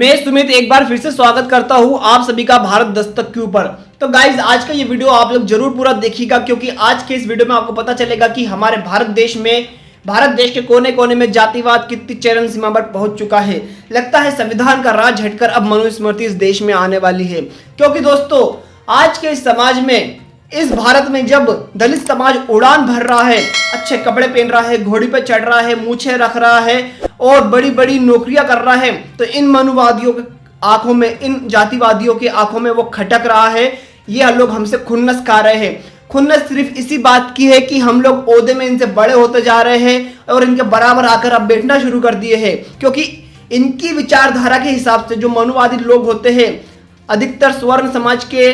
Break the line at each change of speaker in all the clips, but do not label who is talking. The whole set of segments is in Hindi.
मैं सुमित एक बार फिर से स्वागत करता हूं आप सभी का भारत दस्तक के ऊपर। तो गाइज आज का ये वीडियो आप लोग जरूर पूरा देखिएगा, क्योंकि आज के इस वीडियो में आपको पता चलेगा कि हमारे भारत देश के कोने कोने में जातिवाद कितनी चरम सीमा पर पहुंच चुका है। लगता है संविधान का राज हटकर अब मनुस्मृति इस देश में आने वाली है, क्योंकि दोस्तों आज के इस समाज में, इस भारत में जब दलित समाज उड़ान भर रहा है, अच्छे कपड़े पहन रहा है, घोड़ी पर चढ़ रहा है, मूछें रख रहा है और बड़ी बड़ी नौकरियां कर रहा है, तो इन मनुवादियों के आंखों में, इन जातिवादियों की आंखों में वो खटक रहा है। ये लोग हमसे खुन्नस खा रहे हैं। खुन्नस सिर्फ इसी बात की है कि हम लोग ओहदे में इनसे बड़े होते जा रहे हैं और इनके बराबर आकर अब बैठना शुरू कर दिए हैं, क्योंकि इनकी विचारधारा के हिसाब से जो मनुवादी लोग होते हैं, अधिकतर स्वर्ण समाज के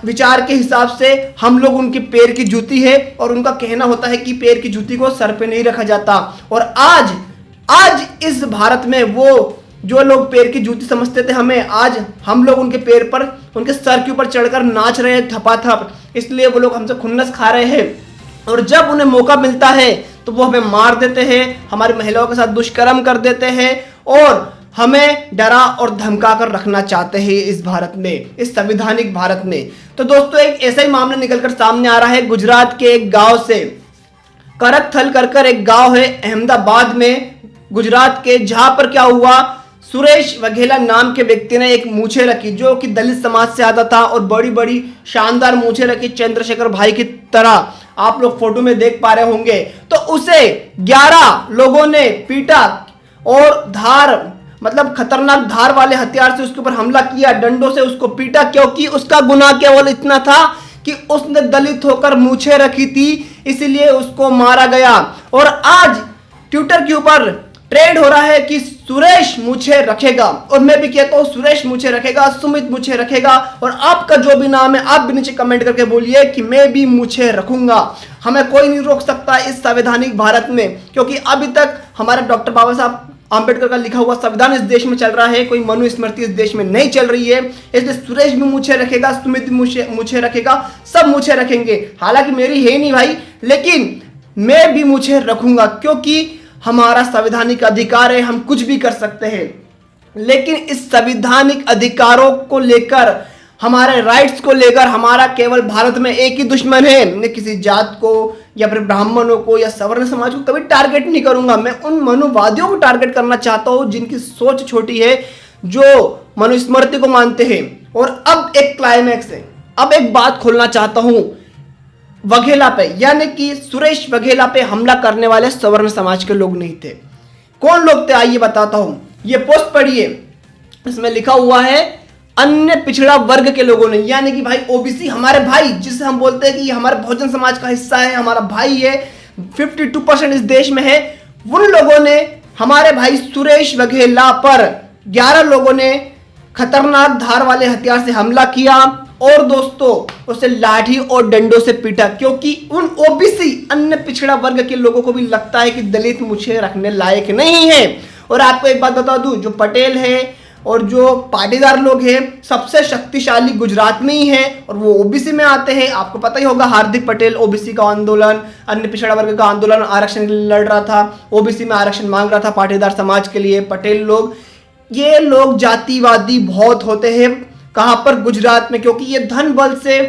विचार के हिसाब से हम लोग उनके पैर की जूती है, और उनका कहना होता है कि पैर की जूती को सर पे नहीं रखा जाता। और आज इस भारत में वो जो लोग पैर की जूती समझते थे हमें, आज हम लोग उनके पैर पर, उनके सर के ऊपर चढ़कर नाच रहे हैं थपाथप। इसलिए वो लोग हमसे खुन्नस खा रहे हैं, और जब उन्हें मौका मिलता है तो वो हमें मार देते हैं, हमारी महिलाओं के साथ दुष्कर्म कर देते हैं और हमें डरा और धमका कर रखना चाहते हैं इस भारत में, इस संवैधानिक भारत में। तो दोस्तों एक ऐसा ही मामला निकलकर सामने आ रहा है गुजरात के एक गांव से। करकथल कर एक गांव है अहमदाबाद में, गुजरात के, जहां पर क्या हुआ, सुरेश वघेला नाम के व्यक्ति ने एक मूछें रखी जो कि दलित समाज से आता था, और बड़ी बड़ी शानदार मूछें रखी चंद्रशेखर भाई की तरह, आप लोग फोटो में देख पा रहे होंगे। तो उसे 11 लोगों ने पीटा और मतलब खतरनाक धार वाले हथियार से उसके ऊपर हमला किया, डंडों से उसको पीटा, क्योंकि उसका गुनाह केवल इतना था कि उसने दलित होकर मूछें रखी थी, इसलिए उसको मारा गया। और आज ट्विटर के ऊपर ट्रेंड हो रहा है कि सुरेश मूछें रखेगा, और मैं भी कहता हूं सुरेश मूछें रखेगा, सुमित मूछें रखेगा, और आपका जो भी नाम है आप भी नीचे कमेंट करके बोलिए कि मैं भी मूछें रखूंगा। हमें कोई नहीं रोक सकता इस संवैधानिक भारत में, क्योंकि अभी तक हमारे डॉक्टर बाबा साहब आंबेडकर का लिखा हुआ संविधान इस देश में चल रहा है, कोई मनुस्मृति इस देश में नहीं चल रही है। इसलिए सुरेश भी मूछें रखेगा, सुमित भी मूछें रखेगा, सब मूछें रखेंगे। हालांकि मेरी है नहीं भाई, लेकिन मैं भी मूछें रखूंगा, क्योंकि हमारा संवैधानिक अधिकार है, हम कुछ भी कर सकते हैं। लेकिन इस संवैधानिक अधिकारों को लेकर, हमारे राइट्स को लेकर हमारा केवल भारत में एक ही दुश्मन है। मैं किसी जात को या फिर ब्राह्मणों को या सवर्ण समाज को कभी टारगेट नहीं करूंगा। मैं उन मनुवादियों को टारगेट करना चाहता हूं जिनकी सोच छोटी है, जो मनुस्मृति को मानते हैं। और अब एक क्लाइमैक्स है, अब एक बात खोलना चाहता हूं वघेला पे, यानी कि सुरेश वघेला पे हमला करने वाले सवर्ण समाज के लोग नहीं थे। कौन लोग थे आइए बताता हूं। ये पोस्ट पढ़िए, इसमें लिखा हुआ है अन्य पिछड़ा वर्ग के लोगों ने, यानी कि भाई ओबीसी, हमारे भाई, जिसे हम बोलते हैं कि हमारे बहुजन समाज का हिस्सा है, हमारा भाई है, 52% इस देश में है। उन लोगों ने हमारे भाई सुरेश वघेला पर 11 लोगों ने खतरनाक धार वाले हथियार से हमला किया, और दोस्तों उसे लाठी और डंडों से पीटा, क्योंकि उन ओबीसी, अन्य पिछड़ा वर्ग के लोगों को भी लगता है कि दलित मूछें रखने लायक नहीं है। और आपको एक बात बता दूं, जो पटेल है और जो पाटीदार लोग हैं, सबसे शक्तिशाली गुजरात में ही है, और वो ओबीसी में आते हैं। आपको पता ही होगा, हार्दिक पटेल ओबीसी का आंदोलन, अन्य पिछड़ा वर्ग का आंदोलन, आरक्षण के लिए लड़ रहा था, ओबीसी में आरक्षण मांग रहा था पाटीदार समाज के लिए। पटेल लोग, ये लोग जातिवादी बहुत होते हैं। कहां पर? गुजरात में, क्योंकि ये धन बल से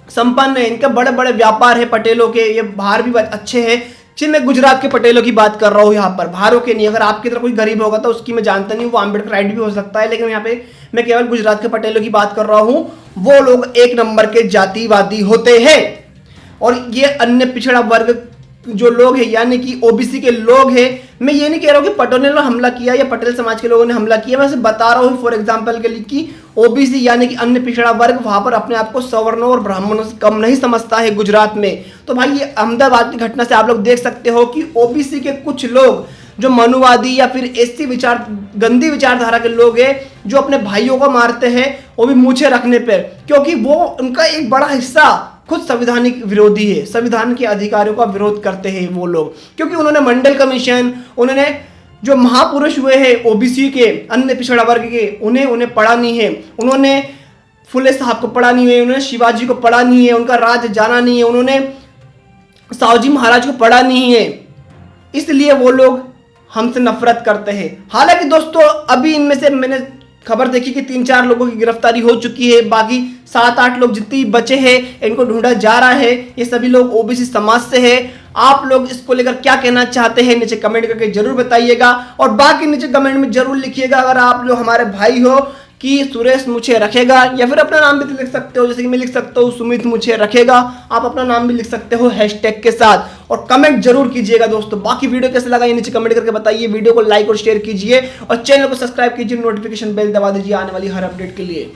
संपन्न है, इनके बड़े बड़े व्यापार है पटेलों के, ये बाहर भी अच्छे हैं। मैं गुजरात के पटेलों की बात कर रहा हूँ यहाँ पर, बाहरों के नहीं। अगर आपकी तरह कोई गरीब होगा तो उसकी मैं जानता नहीं, वो अम्बेडकर आइड भी हो सकता है, लेकिन यहाँ पे मैं केवल गुजरात के पटेलों की बात कर रहा हूँ। वो लोग एक नंबर के जातिवादी होते हैं। और ये अन्य पिछड़ा वर्ग जो लोग हैं, यानी कि ओबीसी के लोग हैं, मैं ये नहीं कह रहा हूँ कि पटेल ने हमला किया या पटेल समाज के लोगों ने हमला किया, मैं सिर्फ बता रहा हूँ फॉर एग्जांपल के लिए कि ओबीसी यानी कि अन्य पिछड़ा वर्ग वहां पर अपने आप को सवर्णों और ब्राह्मणों से कम नहीं समझता है गुजरात में। तो भाई ये अहमदाबाद की घटना से आप लोग देख सकते हो कि ओबीसी के कुछ लोग जो मनुवादी या फिर ऐसी गंदी विचारधारा के लोग हैं, जो अपने भाइयों को मारते हैं, वो भी मूछें रखने पर, क्योंकि वो उनका एक बड़ा हिस्सा खुद संवैधानिक विरोधी है, संविधान के अधिकारों का विरोध करते हैं वो लोग, क्योंकि उन्होंने मंडल कमीशन, उन्होंने जो महापुरुष हुए हैं ओबीसी के, अन्य पिछड़ा वर्ग के, उन्हें पढ़ा नहीं है। उन्होंने फुले साहब को पढ़ा नहीं है, उन्होंने शिवाजी को पढ़ा नहीं है, उनका राज जाना नहीं है, उन्होंने सावजी महाराज को पढ़ा नहीं है। इसलिए वो लोग हमसे नफरत करते हैं। हालांकि दोस्तों अभी इनमें से मैंने खबर देखी कि 3-4 लोगों की गिरफ्तारी हो चुकी है, बाकी 7-8 लोग जितने बचे हैं इनको ढूंढा जा रहा है। ये सभी लोग ओबीसी समाज से है। आप लोग इसको लेकर क्या कहना चाहते हैं नीचे कमेंट करके जरूर बताइएगा, और बाकी नीचे कमेंट में जरूर लिखिएगा अगर आप लोग हमारे भाई हो कि सुरेश मुझे रखेगा, या फिर अपना नाम भी लिख सकते हो, जैसे कि मैं लिख सकता हूँ सुमित मुझे रखेगा। आप अपना नाम भी लिख सकते हो हैशटैग के साथ, और कमेंट जरूर कीजिएगा दोस्तों। बाकी वीडियो कैसे लगा ये नीचे कमेंट करके बताइए। वीडियो को लाइक और शेयर कीजिए और चैनल को सब्सक्राइब कीजिए, नोटिफिकेशन बेल दबा दीजिए आने वाली हर अपडेट के लिए।